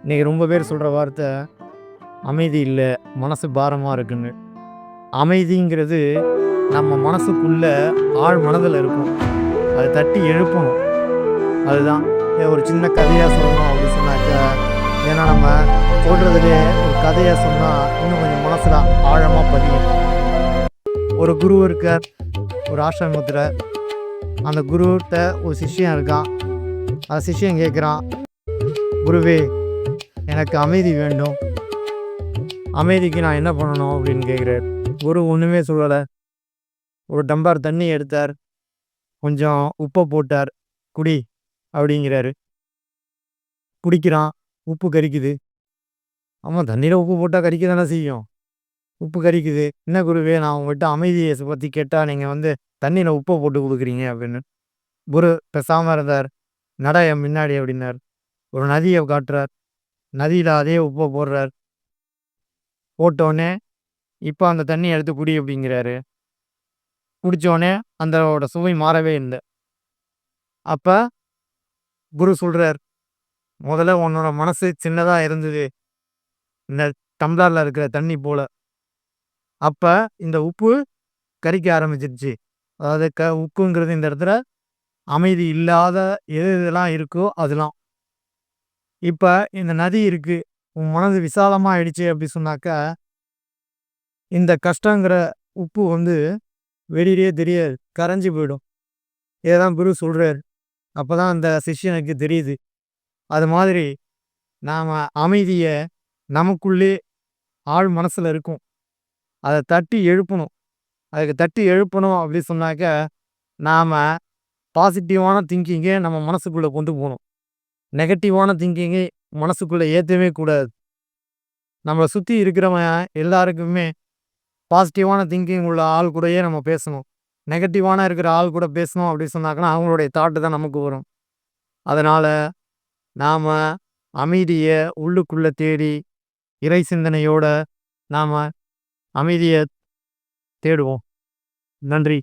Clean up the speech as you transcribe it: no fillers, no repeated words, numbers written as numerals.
இன்னைக்கு ரொம்ப பேர் சொல்ற வார்த்தை, அமைதி இல்ல, மனசு பாரமா இருக்குன்னு. அமைதிங்கிறது நம்ம மனசுக்குள்ள ஆழ் மனதில இருக்கும். அத தட்டி எழுப்பணும். அதுதான். ஒரு சின்ன கதையா சொல்லணும் அப்படி சொன்னாக்கா, ஏன்னா நம்ம சொல்றதுலயே ஒரு கதையா சொன்னா, இன்னும் கொஞ்சம் மனசுல ஆழமா பதியும். ஒரு குரு இருக்கார், ஒரு ஆசிரமத்தில. அந்த குருட்ட ஒரு சிஷ்யன் இருக்கான். அந்த சிஷ்யன் கேட்குறான், "குருவே, எனக்கு அமைதி வேண்டும். அமைதிக்கு நான் என்ன பண்ணணும்?" அப்படின்னு கேட்குறாரு. குரு ஒண்ணுமே சொல்லல. ஒரு டம்ளர் தண்ணி எடுத்தார். கொஞ்சம் உப்ப போட்டார். "குடி" அப்படிங்கிறாரு. குடிக்கிறான். உப்பு கரிக்குது. ஆமா, தண்ணீல உப்பு போட்டா கரிக்க தானே செய்யும். உப்பு கரிக்குது. "என்ன குருவே, நான் உங்கள்ட்ட அமைதிய பத்தி கேட்டா நீங்க தண்ணீல உப்ப போட்டு குடுக்குறீங்க" அப்படின்னு. குரு பேசாம இருந்தார். "நட என் முன்னாடி" அப்படின்னார். ஒரு நதிய காட்டுறார். நதியில அதே உப்ப போடுறார். போட்டோனே, "இப்ப அந்த தண்ணிய எடுத்து குடி" அப்படிங்கிறாரு. குடிச்சோனே அந்தோட சுவை மாறவே இல்ல. அப்ப குரு சொல்றார், "முதல்ல உன்னோட மனசு சின்னதா இருந்தது. இந்த டம்ளர்ல இருக்கிற தண்ணி போல. அப்ப இந்த உப்பு கரிக்க ஆரம்பிச்சிருச்சு." அதாவது உப்புங்கிறது இந்த இடத்துல அமைதி இல்லாத எது எதெல்லாம் இருக்கோ அதெல்லாம். இப்ப இந்த நதி இருக்கு. உன் மனது விசாலமா ஆயிடுச்சு அப்படி சொன்னாக்கா, இந்த கஷ்டங்கிற உப்பு வெளியிலயே தெரியாது. கரைஞ்சு போயிடும். இததான் குரு சொல்றாரு. அப்பதான் அந்த சிஷ்யனுக்கு தெரியுது. அது மாதிரி நாம அமைதிய நமக்குள்ளே ஆழ் மனசுல இருக்கும். அத தட்டி எழுப்பணும். அதுக்கு தட்டி எழுப்பணும் அப்படி சொன்னாக்க, நாம பாசிட்டிவான திங்கிங்க நம்ம மனசுக்குள்ள கொண்டு போணும். நெகட்டிவான திங்கிங்கை மனசுக்குள்ள ஏத்தவே கூடாது. நம்மள சுத்தி இருக்கிறவன் எல்லாருக்குமே பாசிட்டிவான திங்கிங் உள்ள ஆள் கூடயே நம்ம பேசணும். நெகட்டிவான இருக்கிற ஆள் கூட பேசணும் அப்படி சொன்னாங்கன்னா, அவங்களுடைய தாட் தான் நமக்கு வரும். அதனால நாம அமைதிய உள்ளுக்குள்ள தேடி, இறை சிந்தனையோட நாம அமைதிய தேடுவோம். நன்றி.